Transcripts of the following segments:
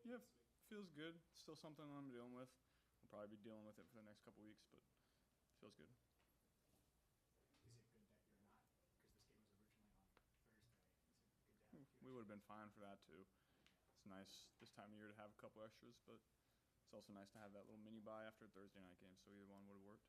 Yeah, this week? feels good. Still something I'm dealing with. We'll probably be dealing with it for the next couple weeks, but feels good. Is it good that you're not, because this game was originally on Thursday, is it good to have a few We would have been extra fine for that too. It's nice this time of year to have a couple extras, but it's also nice to have that little mini bye after a Thursday night game, so either one would have worked.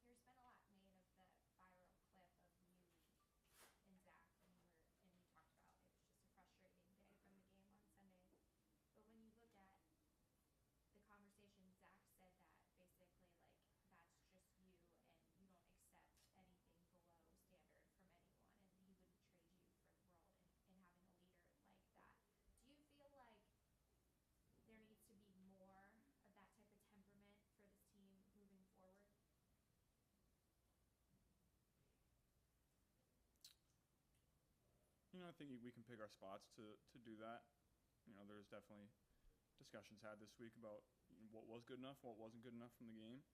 There's been a lot made of the viral clip of you and Zach and you talked about it was just a frustrating day from the game on Sunday. But when you look at the conversation, Zach said that basically like that's just you and you don't accept anything below standard from anyone, and he wouldn't trade you for the world in having a leader like that. Do you feel like there needs to be more of that type of temperament for this team moving forward? I think we can pick our spots to do that. There's definitely discussions had this week about what was good enough, what wasn't good enough from the game.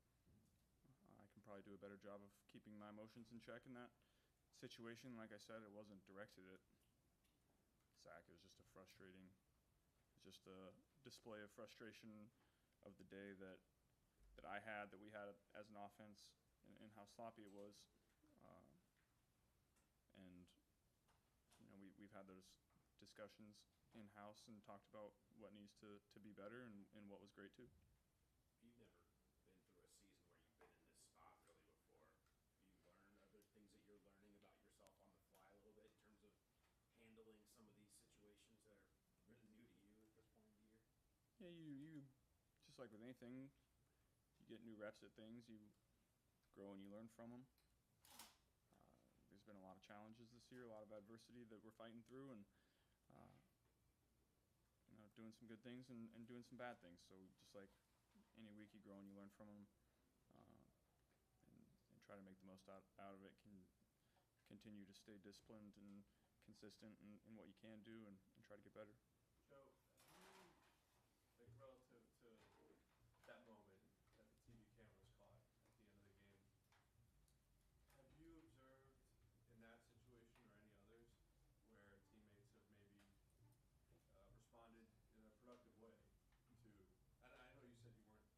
I can probably do a better job of keeping my emotions in check in that situation. Like I said, it wasn't directed at Zach. It was just a display of frustration of the day that I had, that we had as an offense, and how sloppy it was. And we've had those discussions in-house and talked about what needs to be better and what was great too. You've never been through a season where you've been in this spot really before. You learn, are there things that you're learning about yourself on the fly a little bit in terms of handling some of these situations that are really new to you at this point in the year? Yeah, you just like with anything, you get new reps at things, you grow and you learn from them. There's been a lot of challenges this year, a lot of adversity that we're fighting through, and doing some good things and doing some bad things. So just like any week, you grow and you learn from them, and try to make the most out of it. Can continue to stay disciplined and consistent in what you can do, and try to get better. Joe, like relative to that moment that the TV cameras caught at the end of the game, have you observed in that situation or any others where teammates have maybe responded in a productive way to, and I know you said you weren't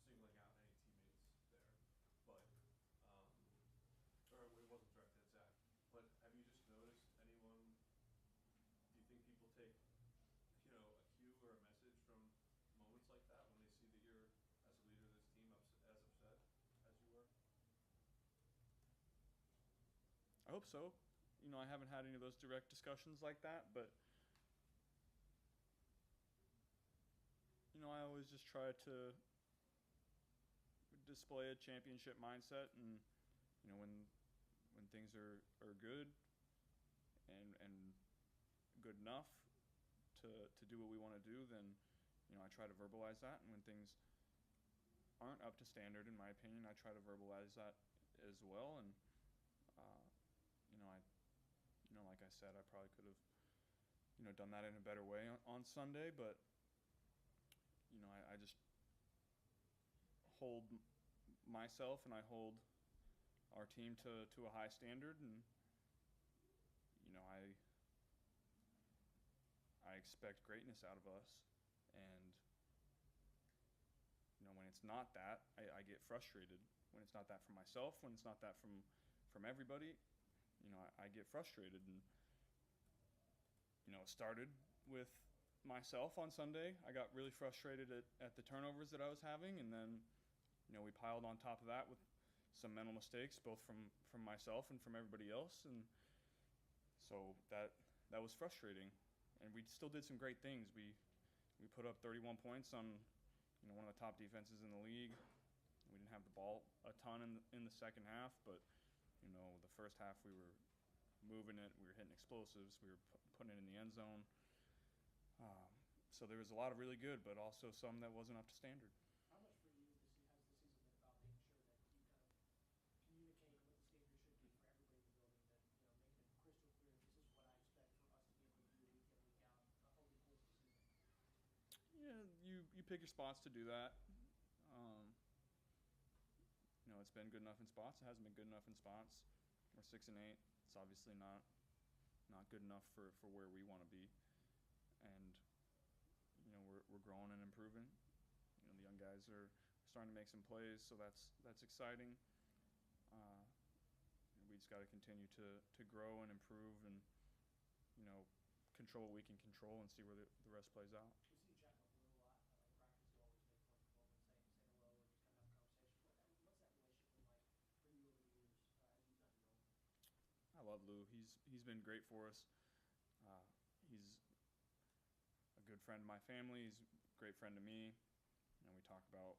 singling out any teammates there, but, or it wasn't directed at Zach, but have you just noticed anyone, do you think people take, a cue or a message from moments like that when they see that you're, as a leader of this team, as upset as you were? I hope so. I haven't had any of those direct discussions like that, but I always just try to display a championship mindset, and when things are good and good enough to do what we want to do, then I try to verbalize that, and when things aren't up to standard, in my opinion, I try to verbalize that as well. And like I said, I probably could have done that in a better way on Sunday, but I just hold myself and I hold our team to a high standard, and I expect greatness out of us, and when it's not that, I get frustrated. When it's not that from myself, when it's not that from everybody, I get frustrated. And it started with myself on Sunday. I got really frustrated at the turnovers that I was having, and then we piled on top of that with some mental mistakes, both from myself and from everybody else, and so that was frustrating. And we still did some great things. We put up 31 points on one of the top defenses in the league. We didn't have the ball a ton in the second half, but the first half we were moving it, we were hitting explosives, we were putting it in the end zone. So there was a lot of really good, but also some that wasn't up to standard. How much for you has the season been about making sure that you kind of communicate what the standard should be for everybody in the building, that making it crystal clear, this is what I expect for us to be able to do week in, week out over the course of the season? Yeah, you pick your spots to do that. It's been good enough in spots. It hasn't been good enough in spots. We're 6-8. It's obviously not good enough for where we want to be, and we're we're growing and improving. The young guys are starting to make some plays, so that's exciting. Uh, we just got to continue to grow and improve, and control what we can control and see where the rest plays out. We see you chatting with Lou a lot. In practice, you always make point to go over and say hello and just kind of have a conversation. What's that relationship been like for you over the years as you've gotten to know him? I love Lou. He's been great for us. He's a good friend to my family. He's a great friend to me. We talk about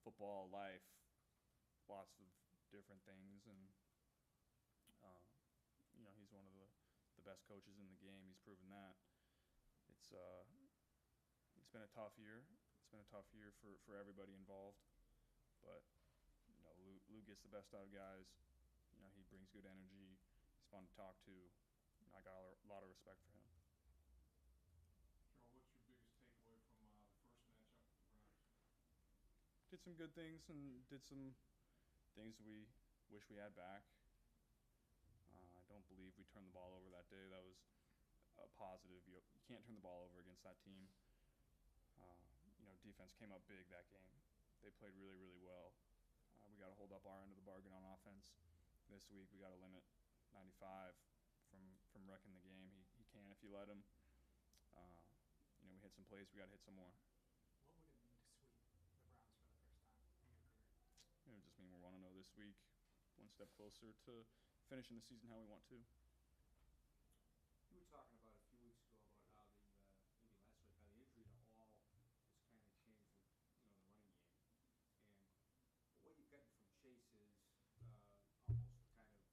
football, life, lots of different things, and he's one of the best coaches in the game. He's proven that. It's been a tough year. It's been a tough year for everybody involved, but Lou gets the best out of guys. He brings good energy. He's fun to talk to. I got a lot of respect for him. Joe, what's your biggest takeaway from the first matchup with the Browns? Did some good things and did some things we wish we had back. I don't believe we turned the ball over that day. That was a positive. You can't turn the ball over against that team. Defense came up big that game. They played really, really well. We got to hold up our end of the bargain on offense. This week we got to limit 95 from wrecking the game. He can if you let him. We hit some plays. We got to hit some more. What would it mean to sweep the Browns for the first time in your career? It would just mean we're 1-0 this week, one step closer to finishing the season how we want to. You were talking about a few weeks ago about how maybe last week, how the injury to all has kind of changed the running game. But what you've gotten from Chase is almost kind of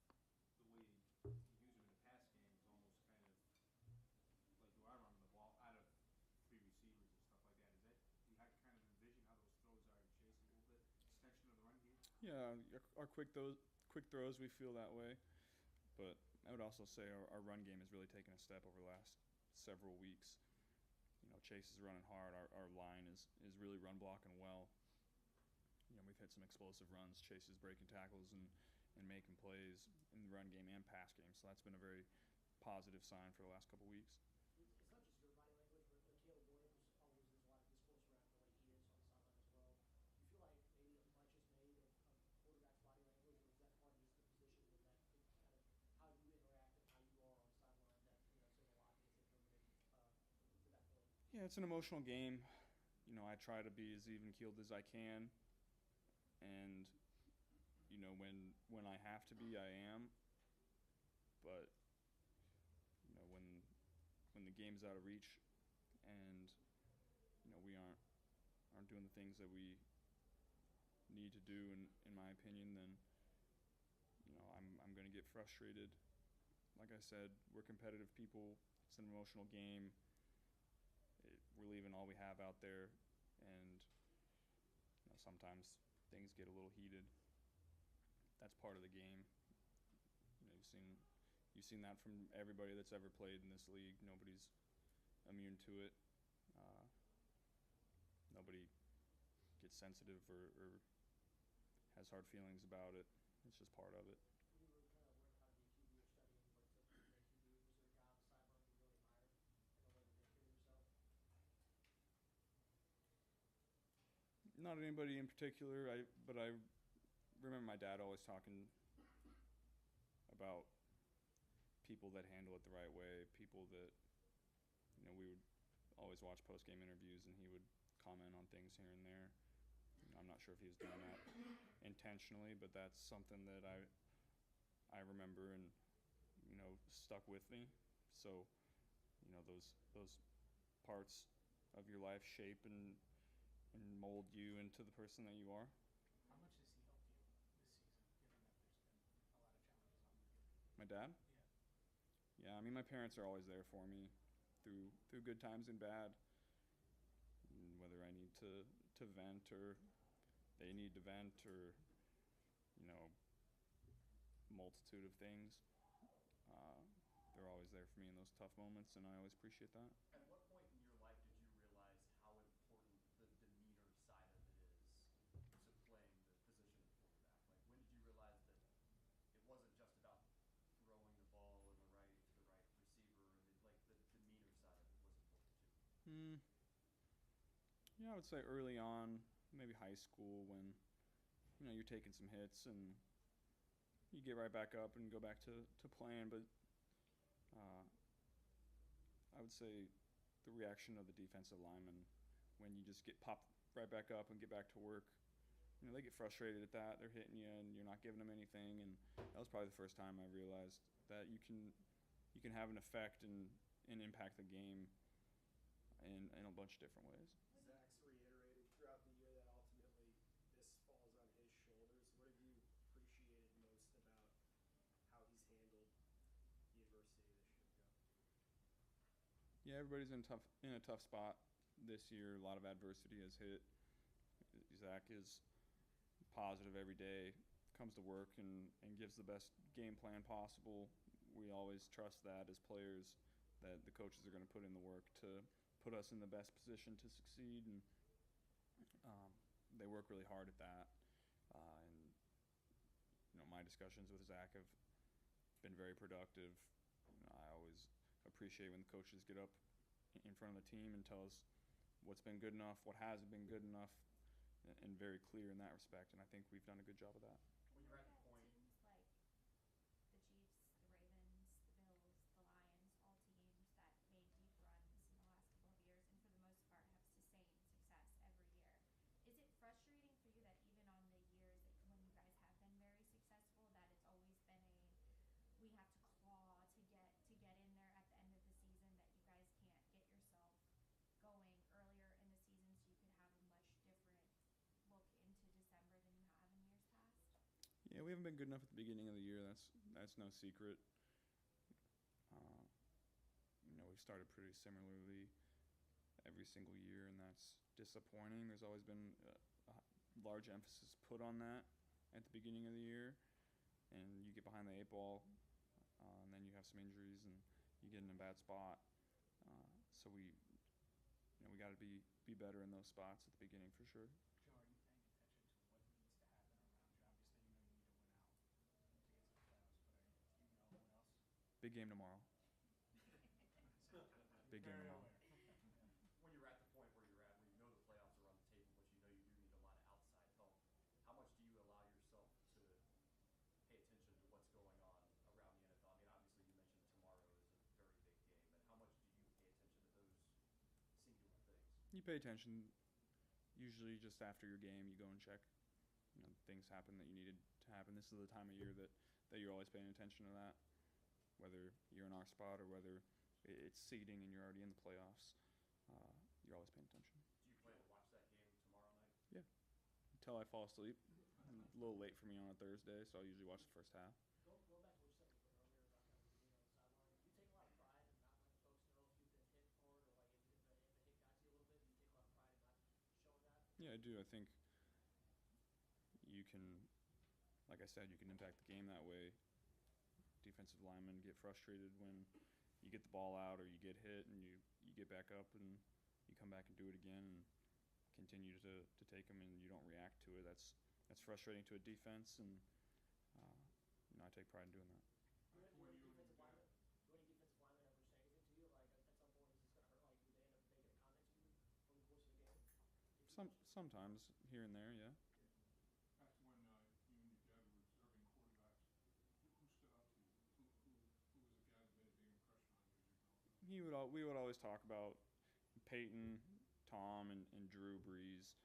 the way you use him in the pass game is almost kind of like you are running the ball out of three receivers and stuff like that. Is that you kind of envision how those throws are in Chase a little bit, extension of the run game? Yeah, our quick throws, we feel that way. But I would also say our run game has really taken a step over the last several weeks. Chase is running hard. Our line is really run blocking well. We've hit some explosive runs. Chase is breaking tackles and making plays in the run game and pass game. So that's been a very positive sign for the last couple weeks. It's not just your body language, but Caleb Williams always there's a lot of discourse around the way he is on the sideline as well. Do you feel like maybe much is made of quarterback's body language, or is that part of just the position and that it kind of how you interact and how you are on the sideline that says a lot and gets interpreted to that point? Yeah, it's an emotional game. I try to be as even keeled as I can, and when I have to be, I am. But when the game's out of reach and we aren't doing the things that we need to do, in my opinion, then I'm going to get frustrated. Like I said, we're competitive people. It's an emotional game. We're leaving all we have out there, and sometimes things get a little heated. That's part of the game. You've seen that from everybody that's ever played in this league. Nobody's immune to it. Nobody gets sensitive or has hard feelings about it. It's just part of it. When you were kind of learning how to be a QB or studying what it took to be a QB, was there a guy on the sideline you really admired in the way that they carried themselves? Not anybody in particular, but I remember my dad always talking about people that handle it the right way, people that, we would always watch post-game interviews and he would comment on things here and there. I'm not sure if he was doing that intentionally, but that's something that I remember and, stuck with me. So, those parts of your life shape and mold you into the person that you are. How much has he helped you this season, given that there's been a lot of challenges on you? My dad? Yeah. Yeah, my parents are always there for me through good times and bad. Whether I need to vent or they need to vent or, multitude of things. They're always there for me in those tough moments, and I always appreciate that. At what point in your life did you realize how important the demeanor side of it is to playing the position of quarterback? Like, when did you realize that it wasn't just about throwing the ball to the right receiver, and the demeanor side of it was important too? I would say early on, maybe high school, when you're taking some hits and you get right back up and go back to playing. But uh, I would say the reaction of the defensive linemen when you just get popped right back up and get back to work. They get frustrated at that. They're hitting you, and you're not giving them anything. And that was probably the first time I realized that you can have an effect and impact the game in a bunch of different ways. Zach's reiterated throughout the year that ultimately this falls on his shoulders. What have you appreciated most about how he's handled the adversity this year? Yeah, everybody's in a tough spot this year. A lot of adversity has hit. Zach is positive every day, comes to work and gives the best game plan possible. We always trust that as players, that the coaches are going to put in the work to put us in the best position to succeed, and they work really hard at that. And my discussions with Zach have been very productive. I always appreciate when the coaches get up in front of the team and tell us what's been good enough, what hasn't been good enough, and very clear in that respect. And I think we've done a good job of that. When you're at the point, teams like the Chiefs, the Ravens, the Bills, the Lions, all teams that made deep runs in the last couple of years, and for the most part have sustained success every year. Is it frustrating for you that even on the years that when you guys have been very successful, that it's always been we have to claw to get in there at the end of the season, that you guys can't get yourself going earlier in the season so you can have a much different look into December than you have in years past? Yeah, we haven't been good enough at the beginning of the year. That's no secret. We've started pretty similarly every single year, and that's disappointing. There's always been a large emphasis put on that at the beginning of the year, and you get behind the 8 ball, and then you have some injuries, and you get in a bad spot. So we got to be better in those spots at the beginning for sure. Joe, are you paying attention to what needs to happen around you? Obviously, you need to win out to get to the playoffs, but do you know what else? Big game tomorrow. Big game Very tomorrow. aware. When you're at the point where you're at, where you know the playoffs are on the table, but you know you do need a lot of outside help, how much do you allow yourself to pay attention to what's going on around the NFL? I mean, obviously you mentioned tomorrow is a very big game, but how much do you pay attention to those singular things? You pay attention. Usually just after your game, you go and check. Things happen that you needed to happen. This is the time of year that you're always paying attention to that, whether you're in our spot or whether it's seeding and you're already in the playoffs. You're always paying attention. Do you plan to watch that game tomorrow night? Yeah, until I fall asleep. A little late for me on a Thursday, so I usually watch the first half. Go back to what you said a little bit earlier about kind of being on the sideline. Do you take a lot of pride in not letting folks know if you've been hit hard, or like if the hit got to you a little bit? Do you take a lot of pride in not showing that? Yeah, I do. I think you can, like I said, you can impact the game that way. Defensive linemen get frustrated when you get the ball out or you get hit, and you get back up and you come back and do it again and continue to take them, and you don't react to it. That's frustrating to a defense, and I take pride in doing that. Do any defensive linemen ever say anything to you? Like at some point, is this going to hurt? Like, do they end up making a comment to you over the course of the game? Sometimes here and there, yeah. Back to when you and your dad were observing quarterbacks, who stood out to you? Who was a guy that made a big impression on you as you grew up? We would always talk about Peyton, Tom, and Drew Brees.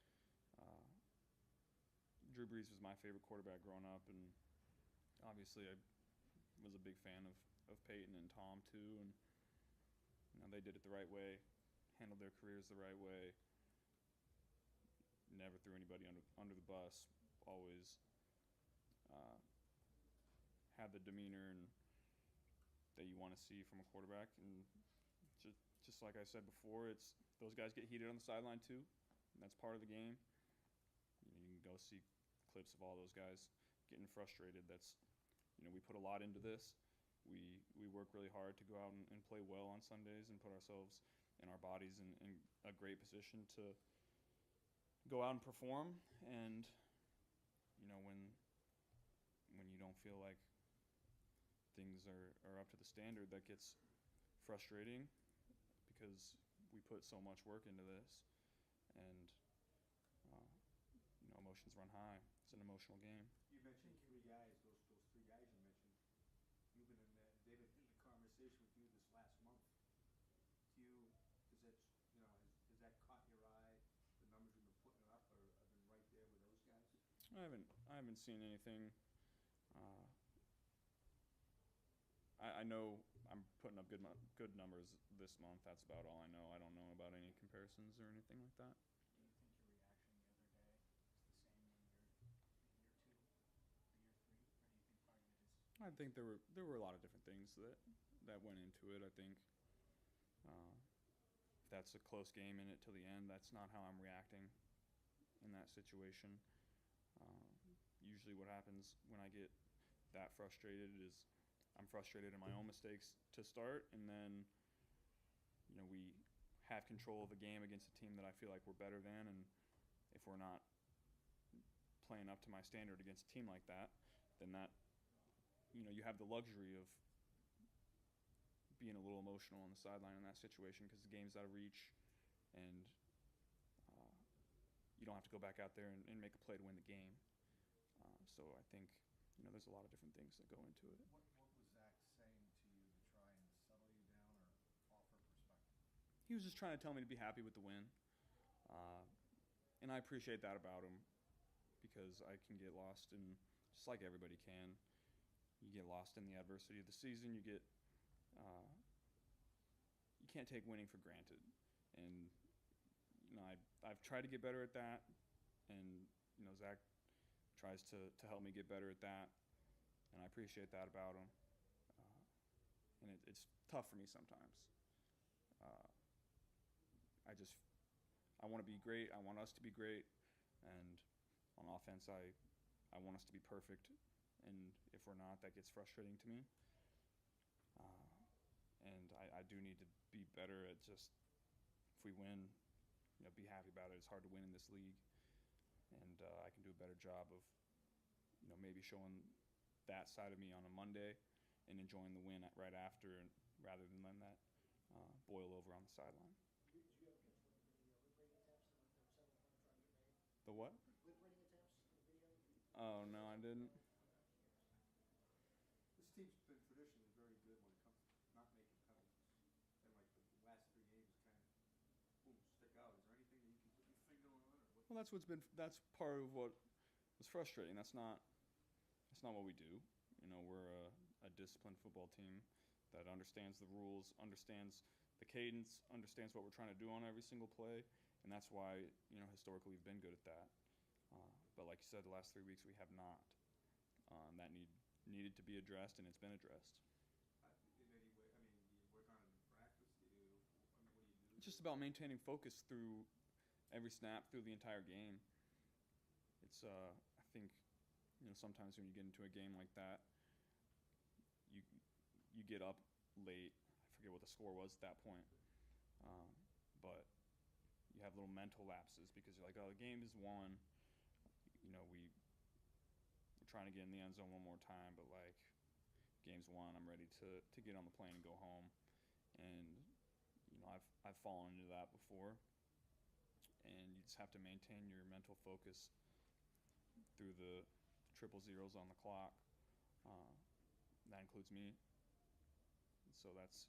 Drew Brees was my favorite quarterback growing up, and obviously I was a big fan of Peyton and Tom too. And they did it the right way, handled their careers the right way. Never threw anybody under the bus. Always had the demeanor and that you want to see from a quarterback. And just like I said before, it's those guys get heated on the sideline too. And that's part of the game. You can go see clips of all those guys getting frustrated. We put a lot into this. We work really hard to go out and play well on Sundays and put ourselves and our bodies in a great position to go out and perform. And when you don't feel like things are up to the standard, that gets frustrating because we put so much work into this. and emotions run high. It's an emotional game. You mentioned three guys, those three guys you mentioned. You've been in that, they've been in the conversation with you this last month. Do you, does that, has that caught your eye? The numbers you've been putting up have been right there with those guys? I haven't seen anything. Uh, I know I'm putting up good numbers this month. That's about all I know. I don't know about any comparisons or anything like that. Do you think your reaction the other day is the same when you're in year 2 or year 3? Or do you think part of it is... I think there were a lot of different things that went into it. I think if that's a close game in it till the end, that's not how I'm reacting in that situation. Usually what happens when I get that frustrated is I'm frustrated in my own mistakes to start, and then we have control of the game against a team that I feel like we're better than, and if we're not playing up to my standard against a team like that, then that you have the luxury of being a little emotional on the sideline in that situation because the game's out of reach, and you don't have to go back out there and make a play to win the game. So I think there's a lot of different things that go into it. What was Zac saying to you to try and settle you down or offer perspective? He was just trying to tell me to be happy with the win. And I appreciate that about him because I can get lost in, just like everybody can, you get lost in the adversity of the season. You can't take winning for granted. And, I've tried to get better at that. And, Zac tries to help me get better at that. And I appreciate that about him. And it's tough for me sometimes. I want to be great. I want us to be great. And on offense, I want us to be perfect. And if we're not, that gets frustrating to me. And I do need to be better at just, if we win, be happy about it. It's hard to win in this league. And I can do a better job of, maybe showing that side of me on a Monday and enjoying the win right after, and rather than letting that boil over on the sideline. Did you ever catch one of the lip-reading attempts that there were several of them trying to get made? The what? Lip-reading attempts in the video? Oh, no, I didn't. This team's been traditionally very good when it comes to not making penalties. And like the last 3 games kind of, boom, stick out. Is there anything that you can put your finger on, or what? Well, that's part of what was frustrating. That's not what we do. We're a disciplined football team that understands the rules, understands the cadence, understands what we're trying to do on every single play, and that's why historically we've been good at that. But like you said, the last 3 weeks we have not. That needed to be addressed, and it's been addressed. In any way, do you work on it in practice? What do you do? It's just about maintaining focus through every snap, through the entire game. It's I think sometimes when you get into a game like that, you get up late. I forget what the score was at that point, but you have little mental lapses because you're like, oh, the game is won. We're trying to get in the end zone one more time, but like, game's won. I'm ready to get on the plane and go home. And I've fallen into that before. And you just have to maintain your mental focus through the triple zeros on the clock. That includes me. So that's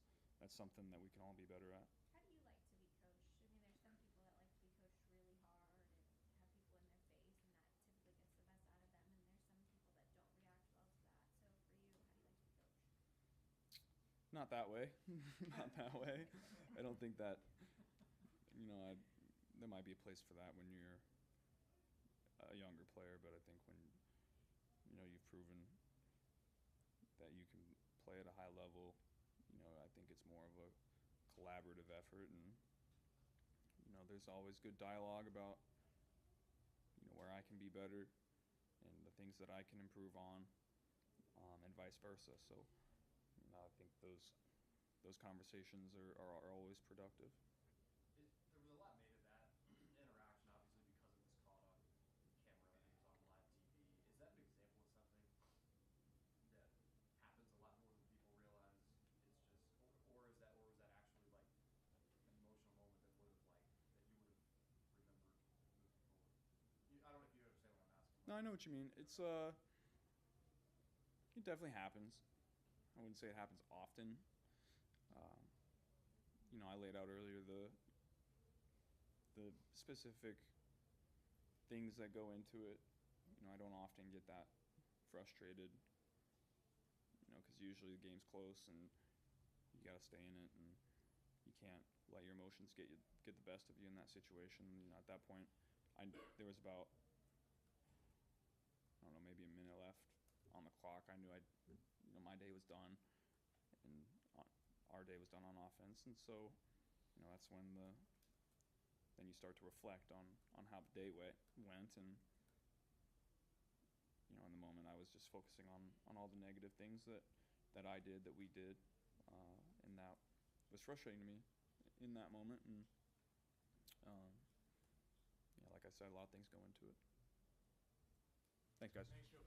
something that we can all be better at. How do you like to be coached? I mean, there's some people that like to be coached really hard and have people in their face, and that typically gets the best out of them. And there's some people that don't react well to that. So for you, how do you like to be coached? Not that way. Not that way. I don't think that, there might be a place for that when you're a younger player, but I think when, you've proven that you can play at a high level, I think it's more of a collaborative effort, and, there's always good dialogue about, where I can be better and the things that I can improve on, and vice versa. So, I think those conversations are always productive. There was a lot made of that interaction, obviously, because it was caught on camera and it was on live TV. Is that an example of something that happens a lot more than people realize? It's just, or is that actually like an emotional moment that you would have remembered No, I know what you mean. It definitely happens. I wouldn't say it happens often. Um, I laid out earlier the specific things that go into it. I don't often get that frustrated. Because usually the game's close and you got to stay in it, and you can't let your emotions get the best of you in that situation. At that point, there was about, I don't know, maybe a minute left on the clock. I knew my day was done, and our day was done on offense, and so that's when then you start to reflect on how the day went, and in the moment I was just focusing on all the negative things that I did, that we did, and that was frustrating to me in that moment. And like I said, a lot of things go into it. Thanks, guys. Thanks, Joe.